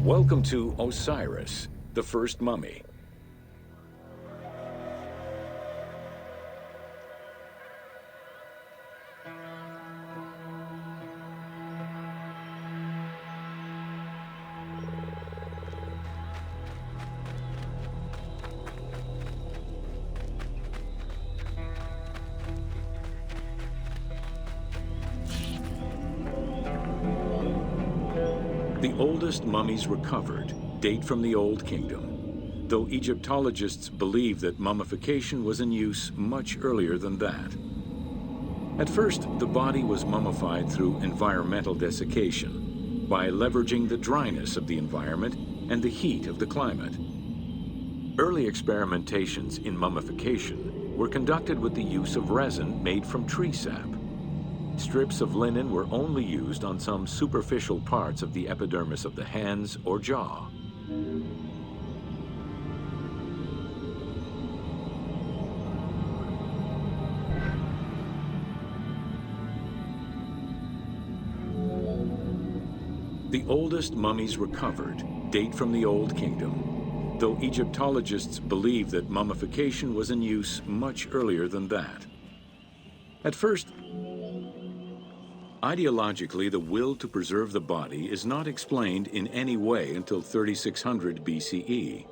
Welcome to Osiris, the first mummy. The oldest mummies recovered date from the Old Kingdom, though Egyptologists believe that mummification was in use much earlier than that. At first, the body was mummified through environmental desiccation, by leveraging the dryness of the environment and the heat of the climate. Early experimentations in mummification were conducted with the use of resin made from tree sap. Strips of linen were only used on some superficial parts of the epidermis of the hands or jaw. The oldest mummies recovered date from the Old Kingdom, though Egyptologists believe that mummification was in use much earlier than that. At first, ideologically, the will to preserve the body is not explained in any way until 3600 BCE.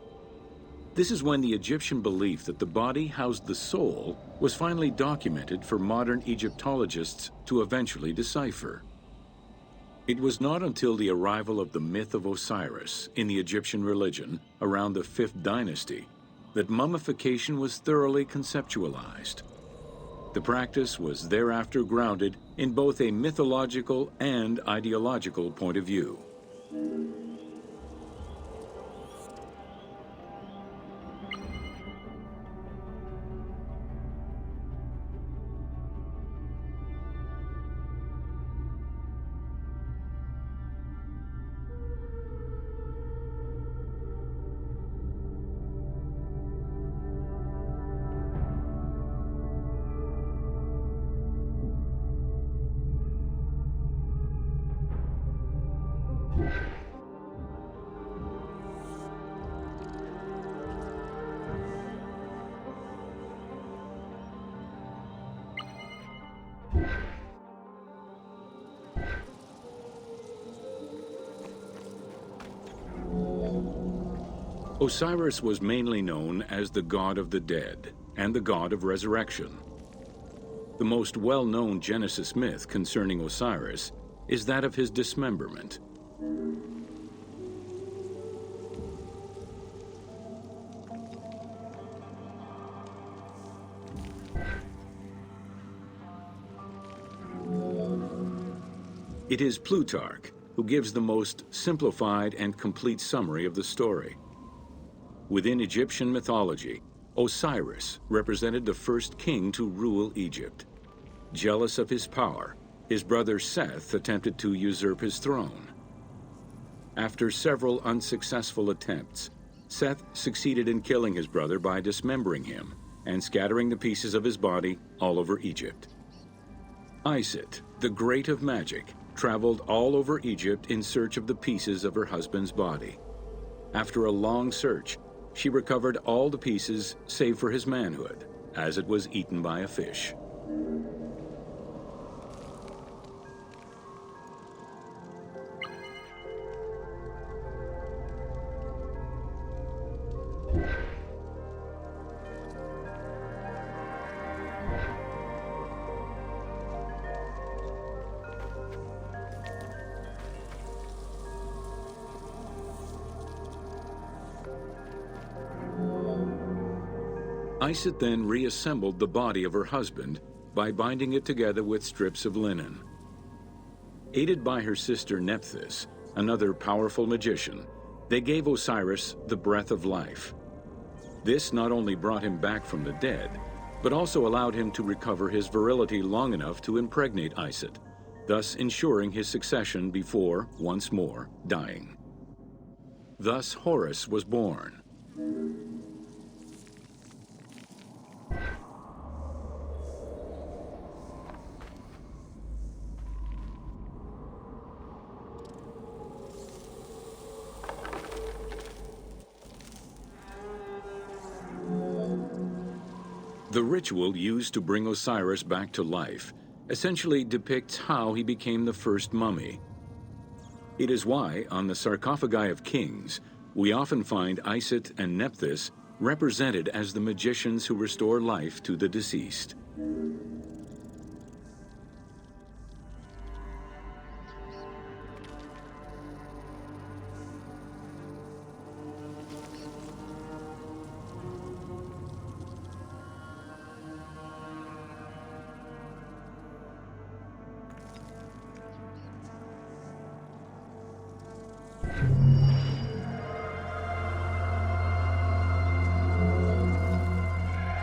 This is when the Egyptian belief that the body housed the soul was finally documented for modern Egyptologists to eventually decipher. It was not until the arrival of the myth of Osiris in the Egyptian religion around the 5th dynasty that mummification was thoroughly conceptualized. The practice was thereafter grounded in both a mythological and ideological point of view. Osiris was mainly known as the god of the dead and the god of resurrection. The most well-known Genesis myth concerning Osiris is that of his dismemberment. It is Plutarch who gives the most simplified and complete summary of the story. Within Egyptian mythology, Osiris represented the first king to rule Egypt. Jealous of his power, his brother Seth attempted to usurp his throne. After several unsuccessful attempts, Seth succeeded in killing his brother by dismembering him and scattering the pieces of his body all over Egypt. Isis, the great of magic, traveled all over Egypt in search of the pieces of her husband's body. After a long search, she recovered all the pieces save for his manhood, as it was eaten by a fish. Isis then reassembled the body of her husband by binding it together with strips of linen. Aided by her sister Nephthys, another powerful magician, they gave Osiris the breath of life. This not only brought him back from the dead, but also allowed him to recover his virility long enough to impregnate Isis, thus ensuring his succession before, once more, dying. Thus Horus was born. The ritual used to bring Osiris back to life essentially depicts how he became the first mummy. It is why, on the sarcophagi of kings, we often find Isis and Nephthys represented as the magicians who restore life to the deceased.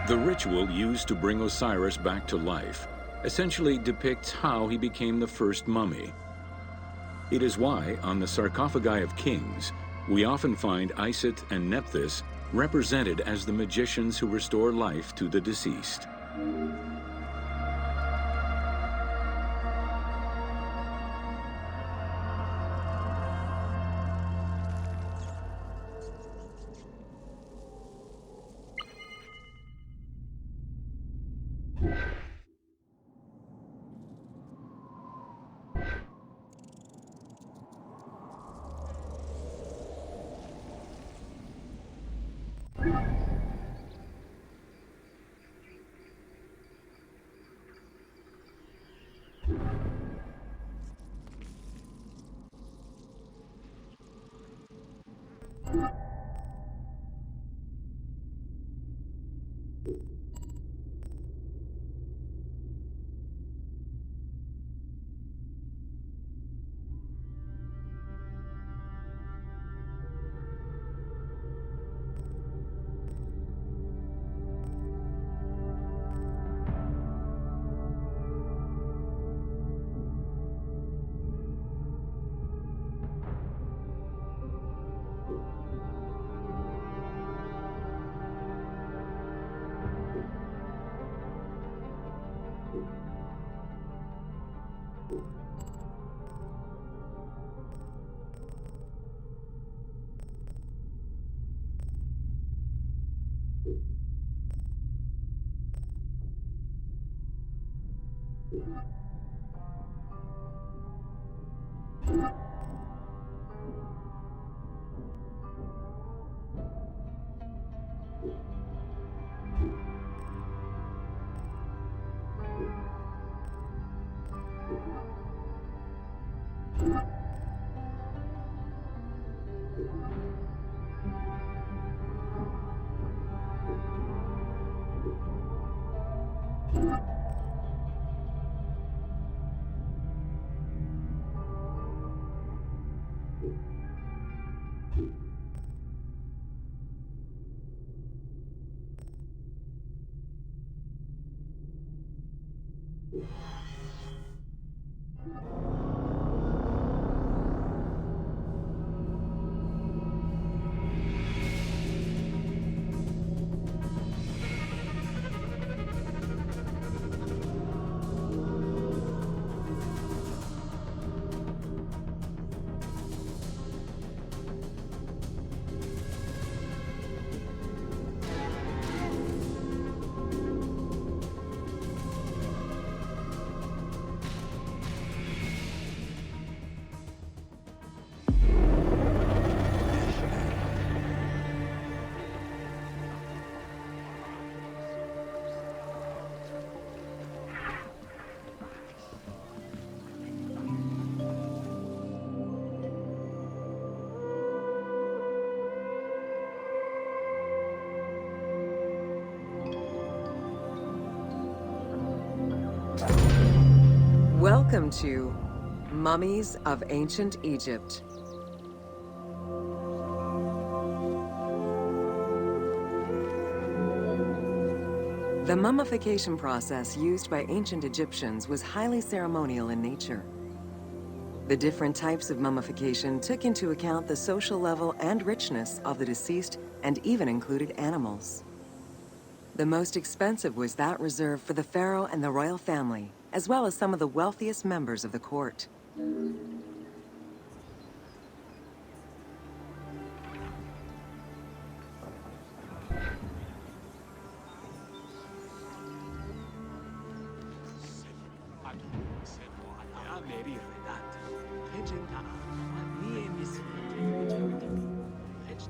The ritual used to bring Osiris back to life essentially depicts how he became the first mummy. It is why, on the sarcophagi of kings, we often find Isis and Nephthys represented as the magicians who restore life to the deceased. Welcome to Mummies of Ancient Egypt. The mummification process used by ancient Egyptians was highly ceremonial in nature. The different types of mummification took into account the social level and richness of the deceased and even included animals. The most expensive was that reserved for the pharaoh and the royal family, as well as some of the wealthiest members of the court.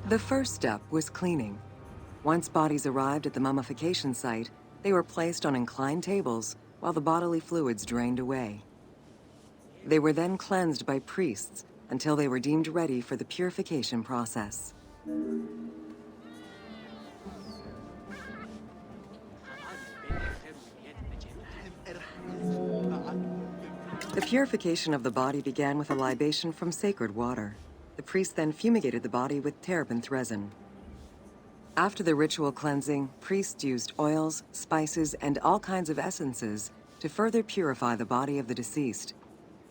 The first step was cleaning. Once bodies arrived at the mummification site, they were placed on inclined tables while the bodily fluids drained away. They were then cleansed by priests until they were deemed ready for the purification process. The purification of the body began with a libation from sacred water. The priest then fumigated the body with terebinth resin. After the ritual cleansing, priests used oils, spices, and all kinds of essences to further purify the body of the deceased.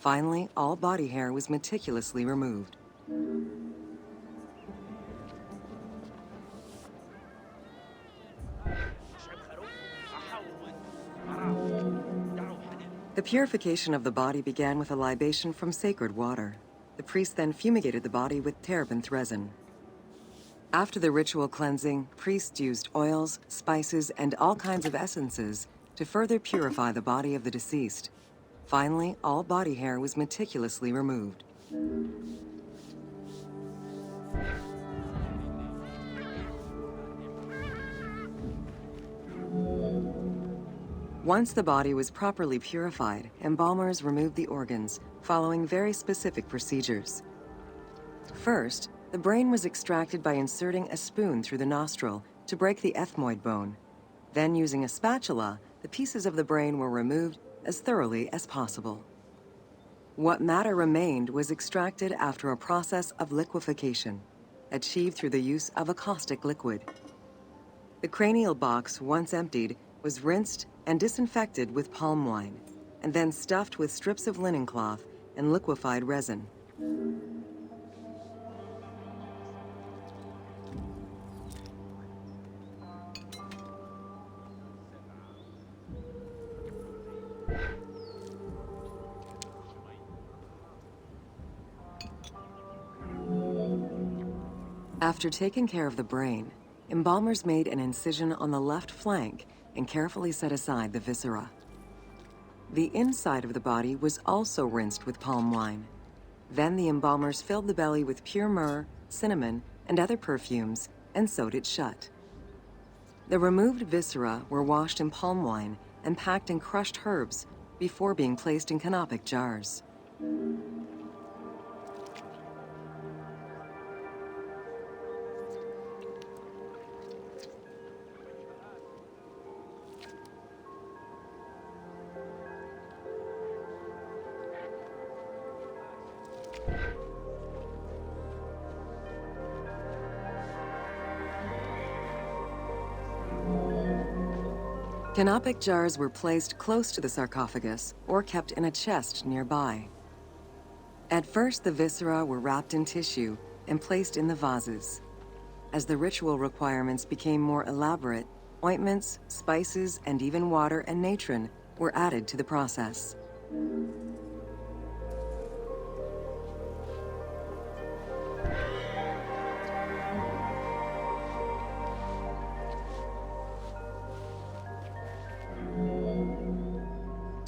Finally, all body hair was meticulously removed. The purification of the body began with a libation from sacred water. The priest then fumigated the body with terebinth resin. After the ritual cleansing, priests used oils, spices, and all kinds of essences to further purify the body of the deceased. Finally, all body hair was meticulously removed. Once the body was properly purified, embalmers removed the organs, following very specific procedures. First, The brain was extracted by inserting a spoon through the nostril to break the ethmoid bone. Then, using a spatula, the pieces of the brain were removed as thoroughly as possible. What matter remained was extracted after a process of liquefaction, achieved through the use of a caustic liquid. The cranial box, once emptied, was rinsed and disinfected with palm wine, and then stuffed with strips of linen cloth and liquefied resin. After taking care of the brain, embalmers made an incision on the left flank and carefully set aside the viscera. The inside of the body was also rinsed with palm wine. Then the embalmers filled the belly with pure myrrh, cinnamon, and other perfumes and sewed it shut. The removed viscera were washed in palm wine and packed in crushed herbs before being placed in canopic jars. Canopic jars were placed close to the sarcophagus or kept in a chest nearby. At first, the viscera were wrapped in tissue and placed in the vases. As the ritual requirements became more elaborate, ointments, spices, and even water and natron were added to the process.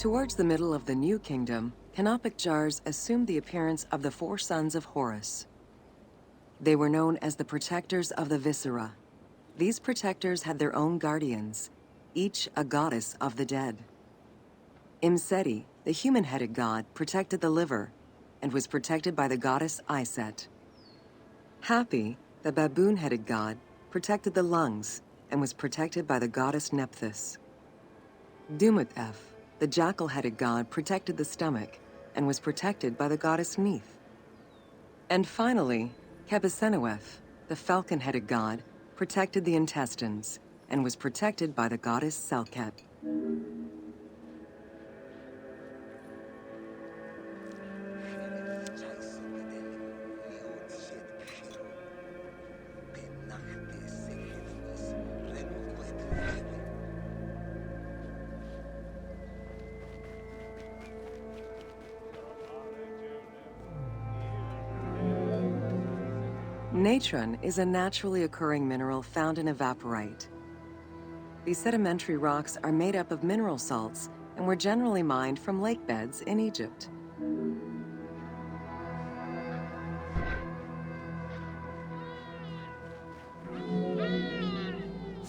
Towards the middle of the New Kingdom, canopic jars assumed the appearance of the four sons of Horus. They were known as the protectors of the viscera. These protectors had their own guardians, each a goddess of the dead. Imseti, the human-headed god, protected the liver and was protected by the goddess Iset. Hapi, the baboon-headed god, protected the lungs and was protected by the goddess Nephthys. Dumut-Ef, the jackal-headed god, protected the stomach and was protected by the goddess Neith. And finally, Kebesenuef, the falcon-headed god, protected the intestines and was protected by the goddess Selket. Natron is a naturally occurring mineral found in evaporite. These sedimentary rocks are made up of mineral salts and were generally mined from lake beds in Egypt.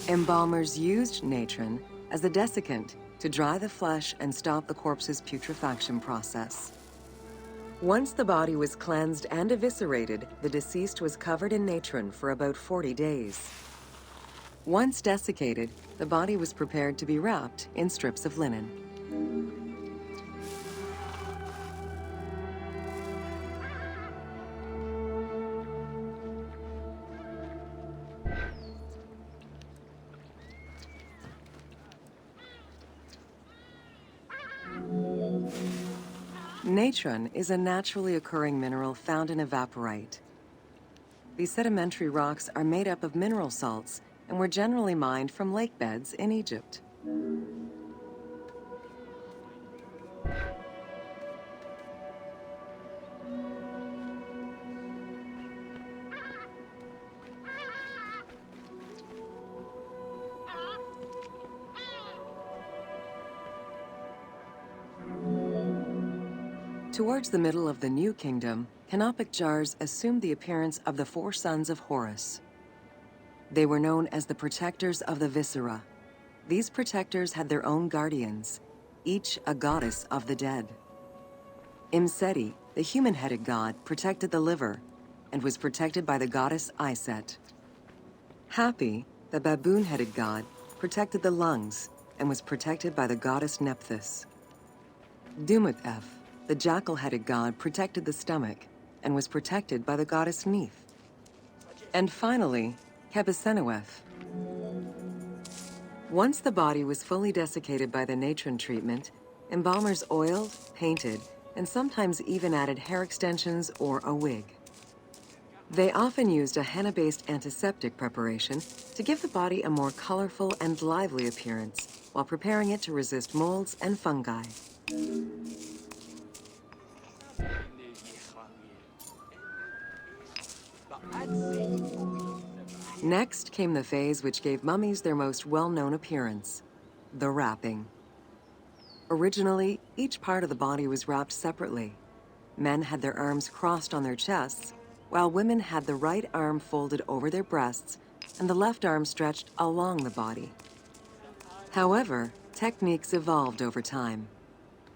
Embalmers used natron as a desiccant to dry the flesh and stop the corpse's putrefaction process. Once the body was cleansed and eviscerated, the deceased was covered in natron for about 40 days. Once desiccated, the body was prepared to be wrapped in strips of linen. Natron is a naturally occurring mineral found in evaporite. These sedimentary rocks are made up of mineral salts and were generally mined from lake beds in Egypt. Towards the middle of the New Kingdom, canopic jars assumed the appearance of the four sons of Horus. They were known as the protectors of the viscera. These protectors had their own guardians, each a goddess of the dead. Imseti, the human-headed god, protected the liver and was protected by the goddess Iset. Hapi, the baboon-headed god, protected the lungs and was protected by the goddess Nephthys. Dumut-Ef, the jackal-headed god, protected the stomach and was protected by the goddess Neith. And finally, Kebesenuef. Once the body was fully desiccated by the natron treatment, embalmers oiled, painted, and sometimes even added hair extensions or a wig. They often used a henna-based antiseptic preparation to give the body a more colorful and lively appearance while preparing it to resist molds and fungi. Next came the phase which gave mummies their most well-known appearance, the wrapping. Originally, each part of the body was wrapped separately. Men had their arms crossed on their chests, while women had the right arm folded over their breasts and the left arm stretched along the body. However, techniques evolved over time.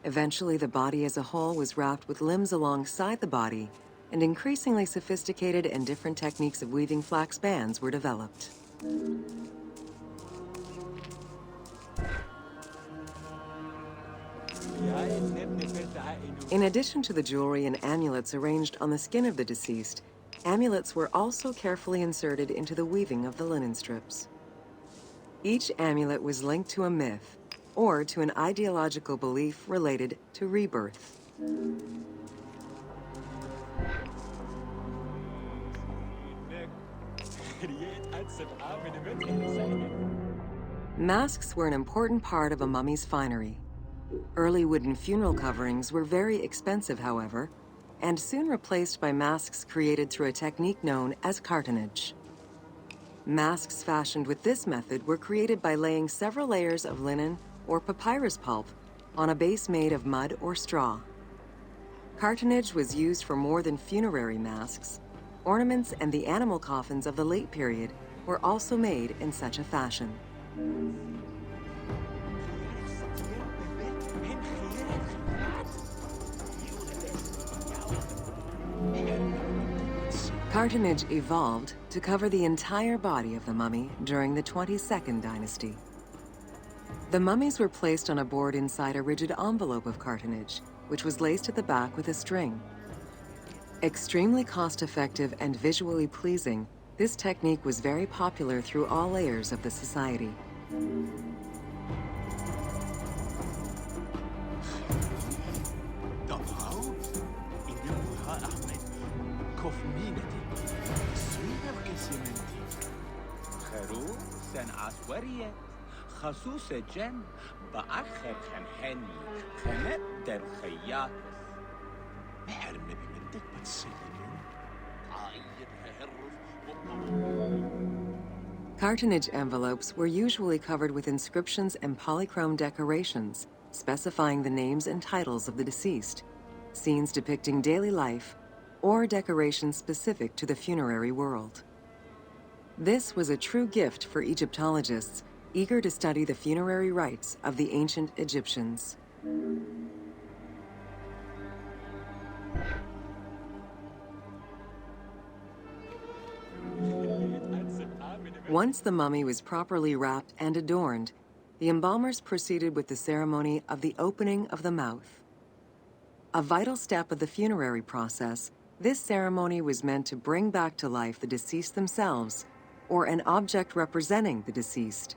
Eventually, the body as a whole was wrapped with limbs alongside the body, and increasingly sophisticated and different techniques of weaving flax bands were developed. In addition to the jewelry and amulets arranged on the skin of the deceased, amulets were also carefully inserted into the weaving of the linen strips. Each amulet was linked to a myth or to an ideological belief related to rebirth. Masks were an important part of a mummy's finery. Early wooden funeral coverings were very expensive, however, and soon replaced by masks created through a technique known as cartonnage. Masks fashioned with this method were created by laying several layers of linen or papyrus pulp on a base made of mud or straw. Cartonnage was used for more than funerary masks. Ornaments and the animal coffins of the late period were also made in such a fashion. Cartonnage evolved to cover the entire body of the mummy during the 22nd dynasty. The mummies were placed on a board inside a rigid envelope of cartonnage, which was laced at the back with a string. Extremely cost-effective and visually pleasing, this technique was very popular through all layers of the society. Cartonnage envelopes were usually covered with inscriptions and polychrome decorations, specifying the names and titles of the deceased, scenes depicting daily life, or decorations specific to the funerary world. This was a true gift for Egyptologists eager to study the funerary rites of the ancient Egyptians. Once the mummy was properly wrapped and adorned, the embalmers proceeded with the ceremony of the opening of the mouth. A vital step of the funerary process, this ceremony was meant to bring back to life the deceased themselves or an object representing the deceased.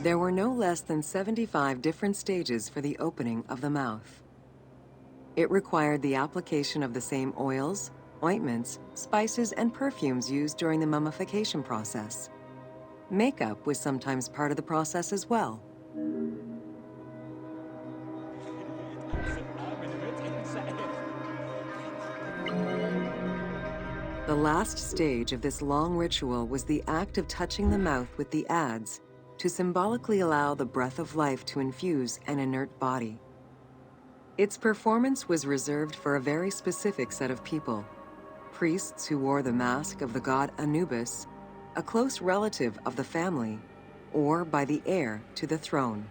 There were no less than 75 different stages for the opening of the mouth. It required the application of the same oils, ointments, spices, and perfumes used during the mummification process. Makeup was sometimes part of the process as well. The last stage of this long ritual was the act of touching the mouth with the adze to symbolically allow the breath of life to infuse an inert body. Its performance was reserved for a very specific set of people: priests who wore the mask of the god Anubis, a close relative of the family, or by the heir to the throne.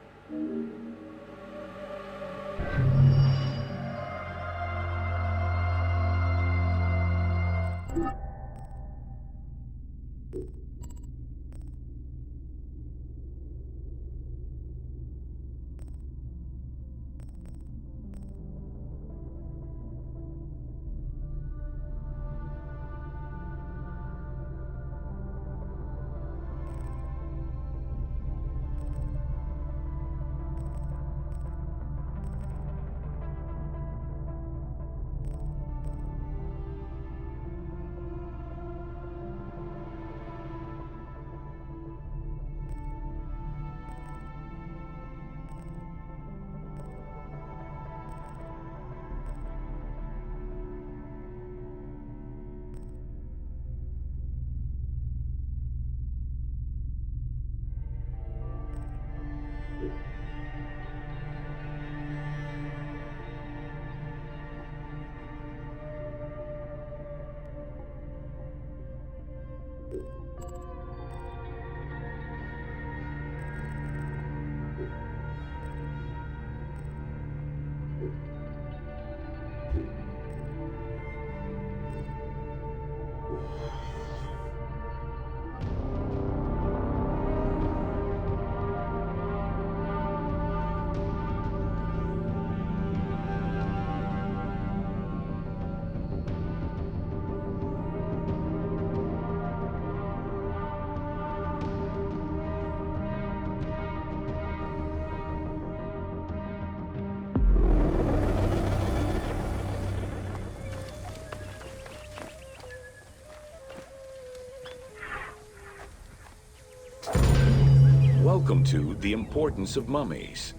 Welcome to The Importance of Mummies.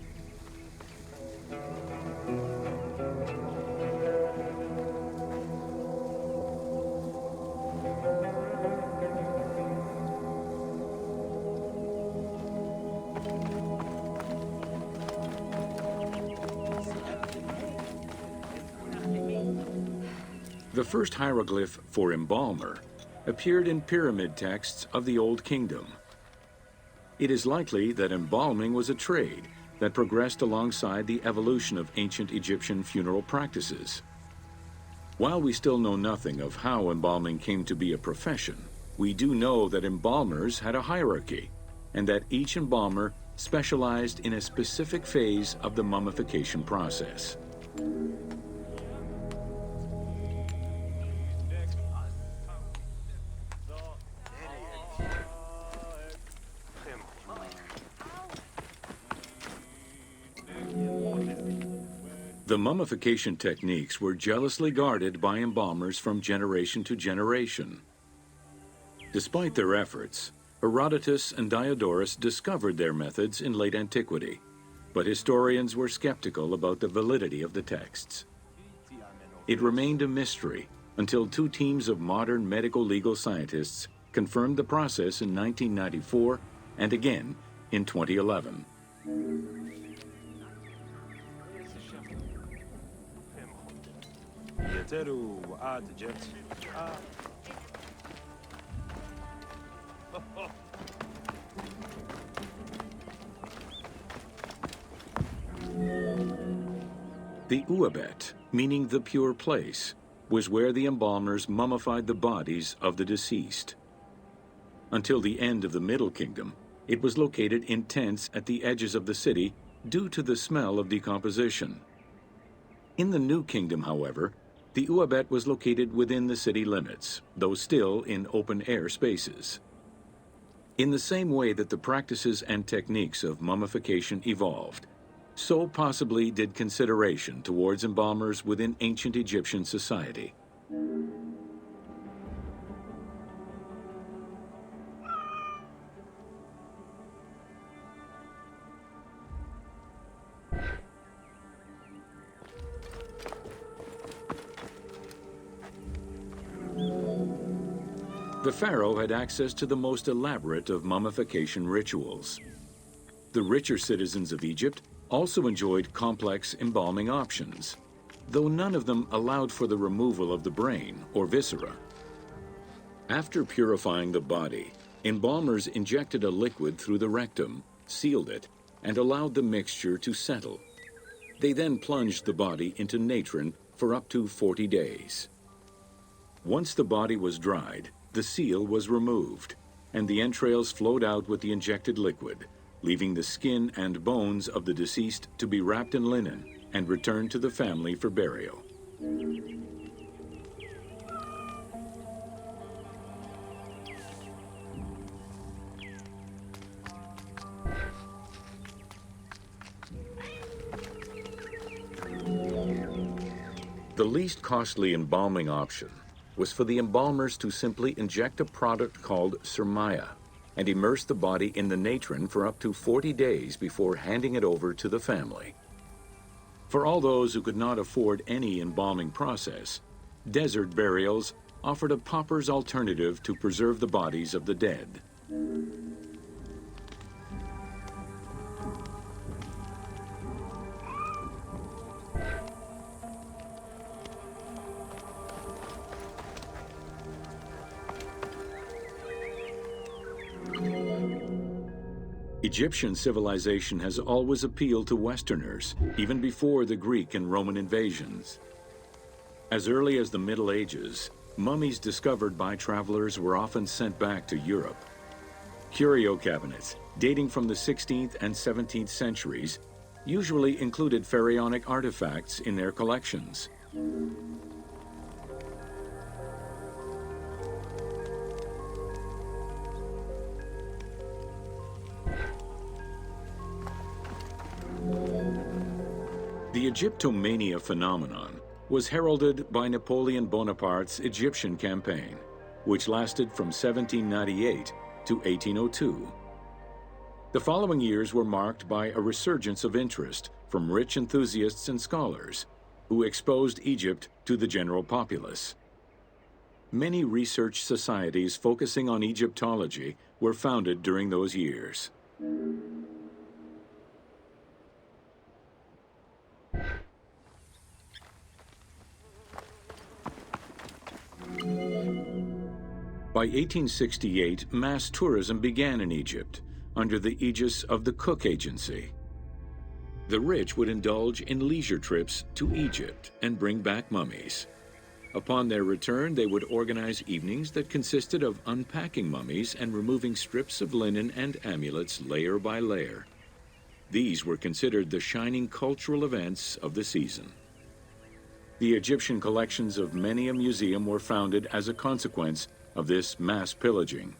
The first hieroglyph for embalmer appeared in pyramid texts of the Old Kingdom. It is likely that embalming was a trade that progressed alongside the evolution of ancient Egyptian funeral practices. While we still know nothing of how embalming came to be a profession, we do know that embalmers had a hierarchy, and that each embalmer specialized in a specific phase of the mummification process. The mummification techniques were jealously guarded by embalmers from generation to generation. Despite their efforts, Herodotus and Diodorus discovered their methods in late antiquity, but historians were skeptical about the validity of the texts. It remained a mystery until two teams of modern medical legal scientists confirmed the process in 1994 and again in 2011. The Uabet, meaning the pure place, was where the embalmers mummified the bodies of the deceased. Until the end of the Middle Kingdom, it was located in tents at the edges of the city due to the smell of decomposition. In the New Kingdom, however, the Uabet was located within the city limits, though still in open-air spaces. In the same way that the practices and techniques of mummification evolved, so possibly did consideration towards embalmers within ancient Egyptian society. The pharaoh had access to the most elaborate of mummification rituals. The richer citizens of Egypt also enjoyed complex embalming options, though none of them allowed for the removal of the brain or viscera. After purifying the body, embalmers injected a liquid through the rectum, sealed it, and allowed the mixture to settle. They then plunged the body into natron for up to 40 days. Once the body was dried, the seal was removed, and the entrails flowed out with the injected liquid, leaving the skin and bones of the deceased to be wrapped in linen and returned to the family for burial. The least costly embalming option was for the embalmers to simply inject a product called surmaya and immerse the body in the natron for up to 40 days before handing it over to the family. For all those who could not afford any embalming process, desert burials offered a pauper's alternative to preserve the bodies of the dead. Egyptian civilization has always appealed to Westerners, even before the Greek and Roman invasions. As early as the Middle Ages, mummies discovered by travelers were often sent back to Europe. Curio cabinets, dating from the 16th and 17th centuries, usually included pharaonic artifacts in their collections. The Egyptomania phenomenon was heralded by Napoleon Bonaparte's Egyptian campaign, which lasted from 1798 to 1802. The following years were marked by a resurgence of interest from rich enthusiasts and scholars who exposed Egypt to the general populace. Many research societies focusing on Egyptology were founded during those years. By 1868, mass tourism began in Egypt under the aegis of the Cook Agency. The rich would indulge in leisure trips to Egypt and bring back mummies. Upon their return, they would organize evenings that consisted of unpacking mummies and removing strips of linen and amulets layer by layer. These were considered the shining cultural events of the season. The Egyptian collections of many a museum were founded as a consequence of this mass pillaging.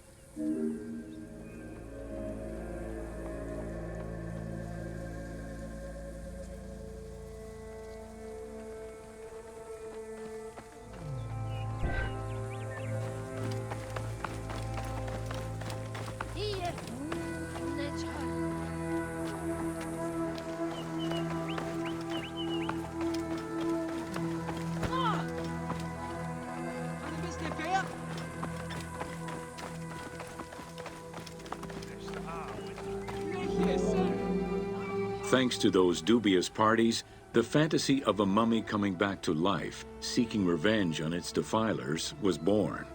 Thanks to those dubious parties, the fantasy of a mummy coming back to life, seeking revenge on its defilers, was born.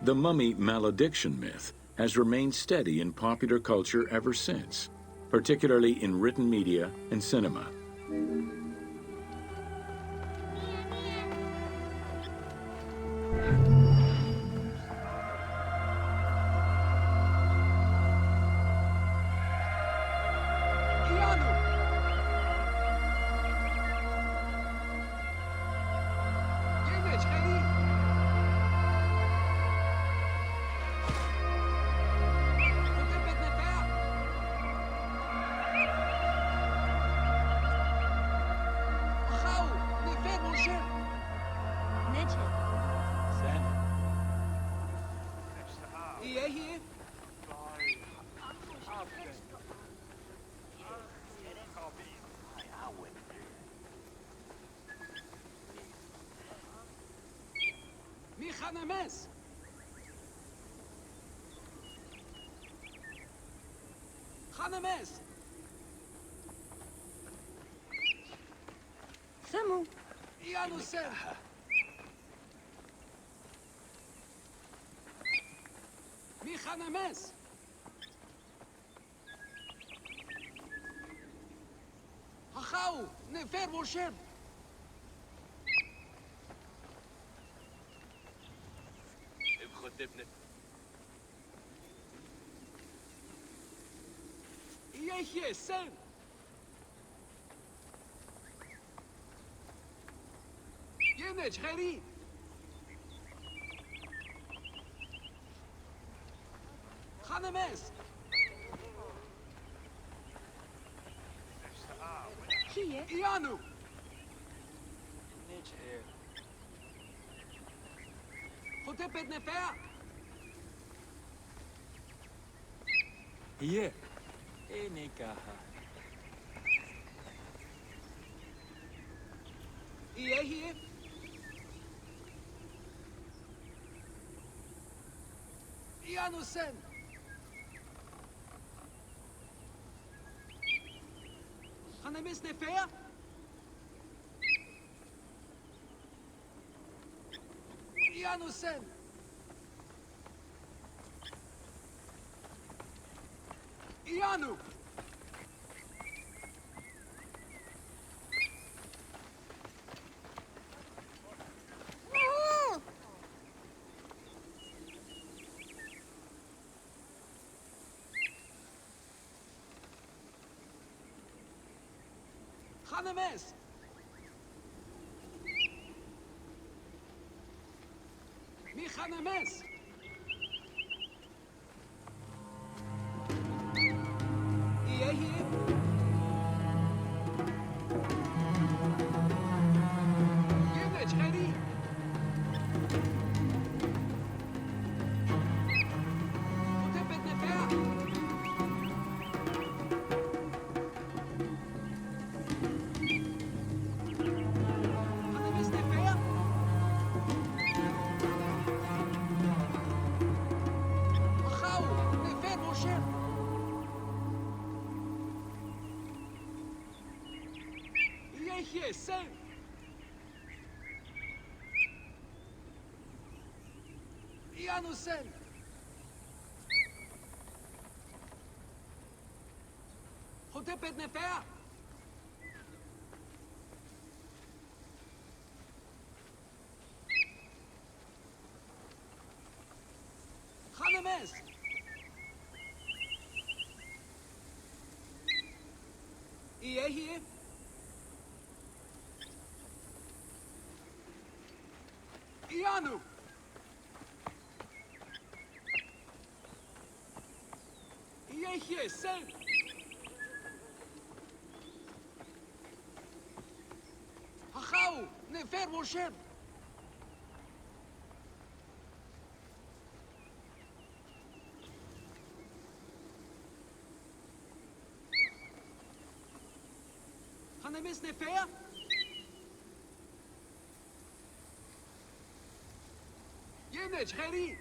The mummy malediction myth has remained steady in popular culture ever since, particularly in written media and cinema. Hanames! Samu. Ianusen! Mi Hanames! Hachau! Nefer Moshem! Yehye sen! Yenech Heri! Hanames! Hier. Ianu! Hotepet Nefer! Hier. Enekaha. Yehye! Ianusen! Hanames Nefer! Ianusen! Ianu! Hanames! Mi Hanames! Yehye! Yenech Heri! Hotepet Nefer! Hanames Nefer! Achau! Nefer Moshem! Yehye sen! Ianusen! Hotepet Nefer! Hanames! Yehye! Ianu! Yehye sen! Hachau! Nefer Moshem! Hanames Nefer! Yenech Heri!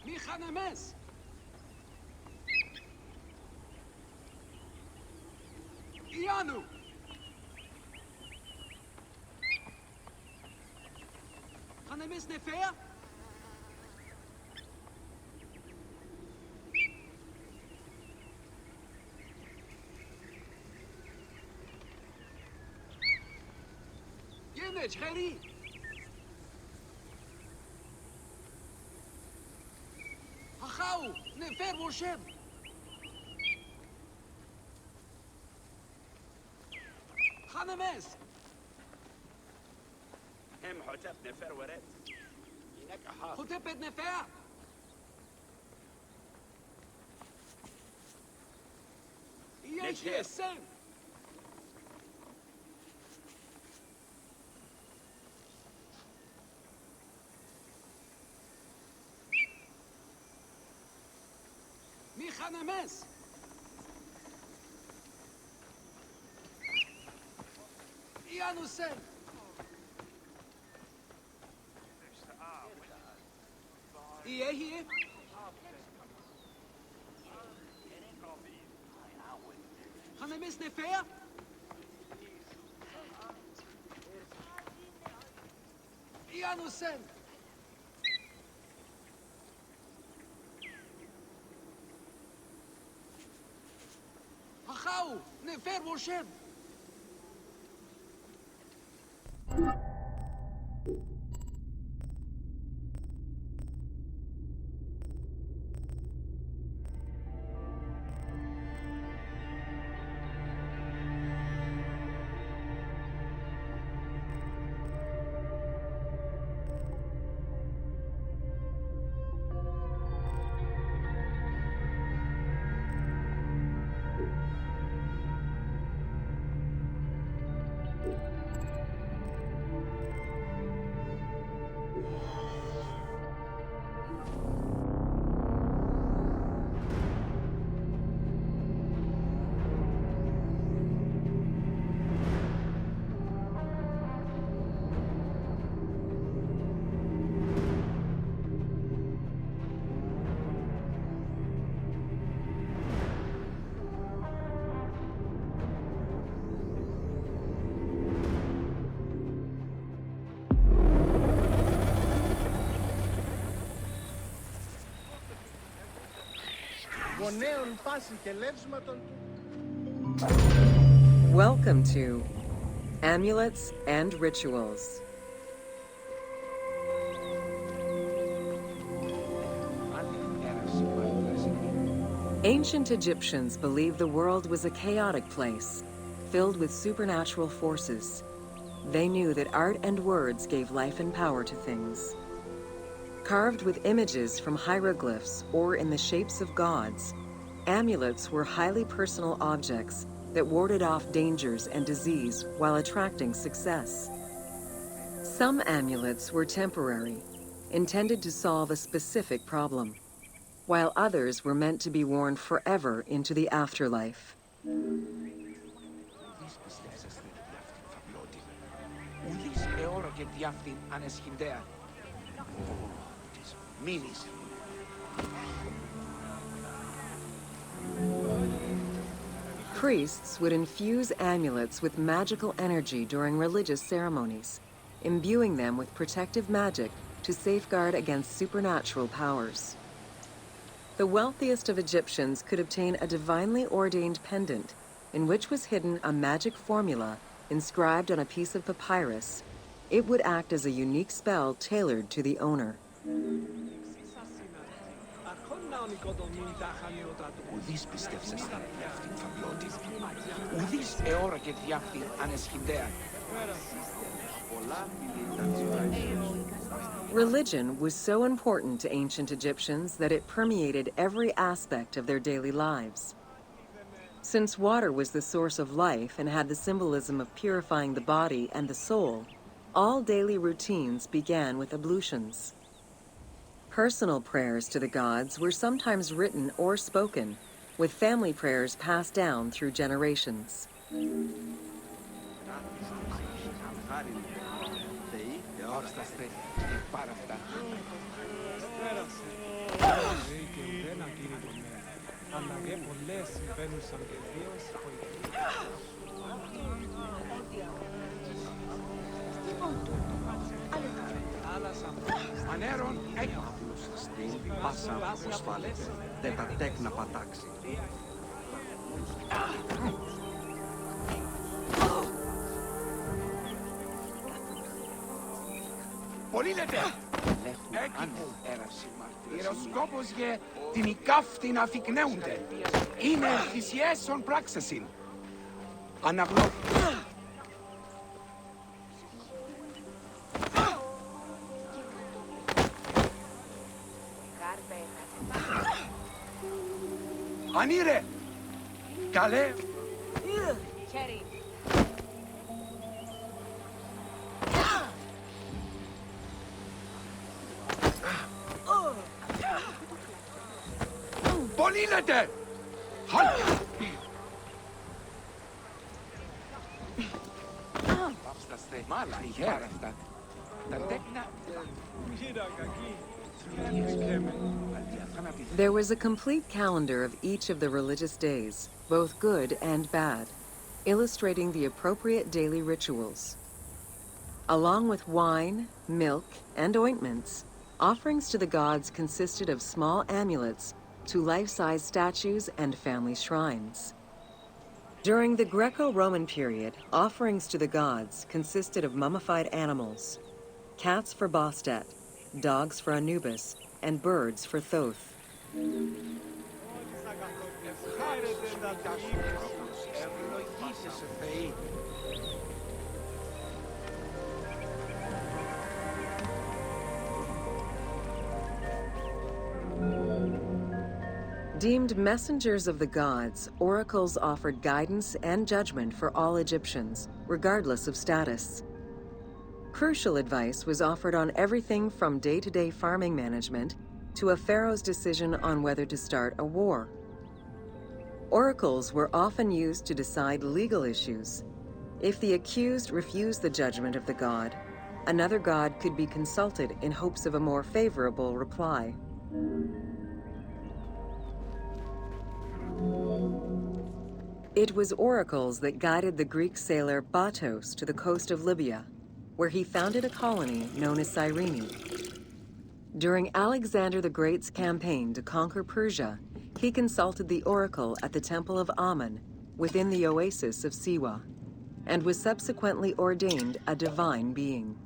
Mi Hanames! Ianu! Hanames Nefer! Yenech Heri! Hachau! Nefer Moshem! Hanames! هم حتب نفر ورد هناك أحاط Hotepet Nefer! Yehye sen! Mi Hanames! Ianusen! Ie. Hanames Nefer? Ianusen! Achau! Nefer Moshem! Γονέων πάση και λεύσματον του. Welcome to Amulets and Rituals. Ancient Egyptians believed the world was a chaotic place, filled with supernatural forces. They knew that art and words gave life and power to things. Carved with images from hieroglyphs or in the shapes of gods, amulets were highly personal objects that warded off dangers and disease while attracting success. Some amulets were temporary, intended to solve a specific problem, while others were meant to be worn forever into the afterlife. Priests would infuse amulets with magical energy during religious ceremonies, imbuing them with protective magic to safeguard against supernatural powers. The wealthiest of Egyptians could obtain a divinely ordained pendant in which was hidden a magic formula inscribed on a piece of papyrus. It would act as a unique spell tailored to the owner. Ουδής πιστεύσε στην αυτήν φαυλώτη. Ουδής εώρακε διάφθην ανεσχυντέα. Religion was so important to ancient Egyptians that it permeated every aspect of their daily lives. Since water was the source of life and had the symbolism of purifying the body and the soul, all daily routines began with ablutions. Personal prayers to the gods were sometimes written or spoken, with family prayers passed down through generations. Ανέρον έκπλους στην πάσα αποσφάλεται, δε τα τέκνα πατάξει. Πολύ λέτε! Ιεροσκόπος για την οικάφτην αφικνέονται. Είναι θυσιέσον πράξεσιν. Αναγνώ. Ανήρε! Καλέ! Χέρι. Πολύ λέτε! Χάλια! Μάλα, η χέρα αυτά. Τα τέκνα... There was a complete calendar of each of the religious days, both good and bad, illustrating the appropriate daily rituals. Along with wine, milk, and ointments, offerings to the gods consisted of small amulets to life-size statues and family shrines. During the Greco-Roman period, offerings to the gods consisted of mummified animals, cats for Bastet, dogs for Anubis, and birds for Thoth. Deemed messengers of the gods, oracles offered guidance and judgment for all Egyptians, regardless of status. Crucial advice was offered on everything from day-to-day farming management to a pharaoh's decision on whether to start a war. Oracles were often used to decide legal issues. If the accused refused the judgment of the god, another god could be consulted in hopes of a more favorable reply. It was oracles that guided the Greek sailor Batos to the coast of Libya, where he founded a colony known as Cyrene. During Alexander the Great's campaign to conquer Persia, he consulted the oracle at the Temple of Amun within the oasis of Siwa, and was subsequently ordained a divine being.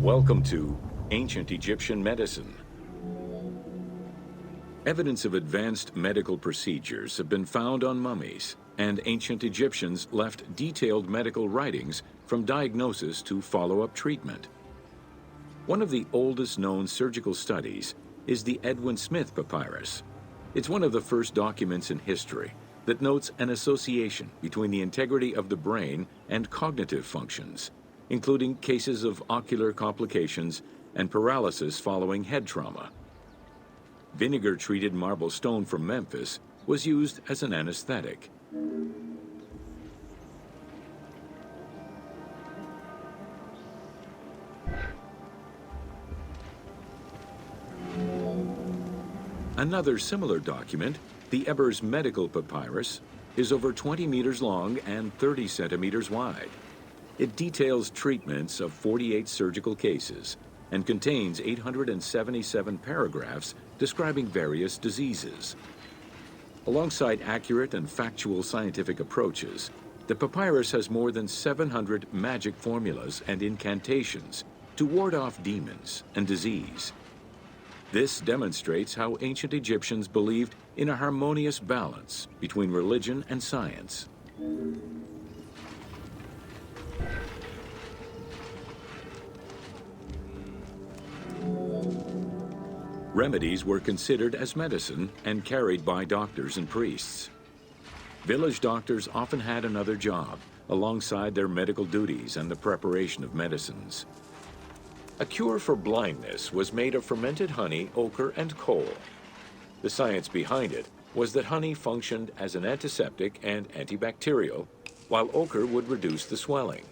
Welcome to Ancient Egyptian Medicine. Evidence of advanced medical procedures have been found on mummies, and ancient Egyptians left detailed medical writings from diagnosis to follow-up treatment. One of the oldest known surgical studies is the Edwin Smith Papyrus. It's one of the first documents in history that notes an association between the integrity of the brain and cognitive functions, including cases of ocular complications and paralysis following head trauma. Vinegar-treated marble stone from Memphis was used as an anesthetic. Another similar document, the Ebers Medical Papyrus, is over 20 meters long and 30 centimeters wide. It details treatments of 48 surgical cases and contains 877 paragraphs describing various diseases. Alongside accurate and factual scientific approaches, the papyrus has more than 700 magic formulas and incantations to ward off demons and disease. This demonstrates how ancient Egyptians believed in a harmonious balance between religion and science. Remedies were considered as medicine and carried by doctors and priests. Village doctors often had another job alongside their medical duties and the preparation of medicines. A cure for blindness was made of fermented honey, ochre, and coal. The science behind it was that honey functioned as an antiseptic and antibacterial, while ochre would reduce the swelling.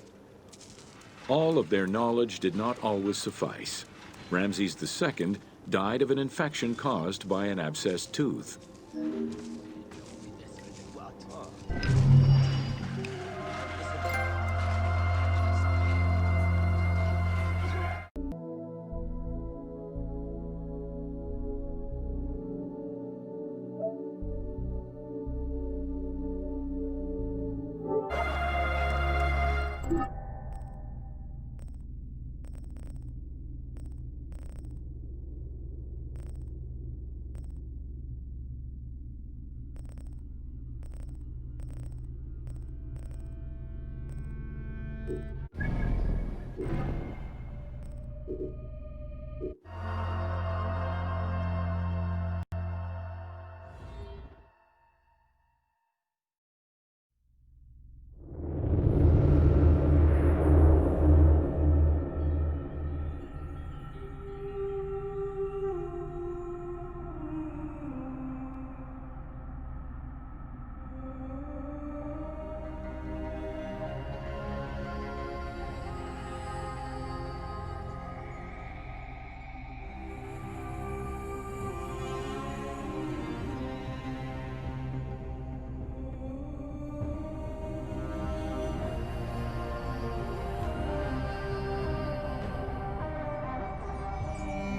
All of their knowledge did not always suffice. Ramses II died of an infection caused by an abscessed tooth.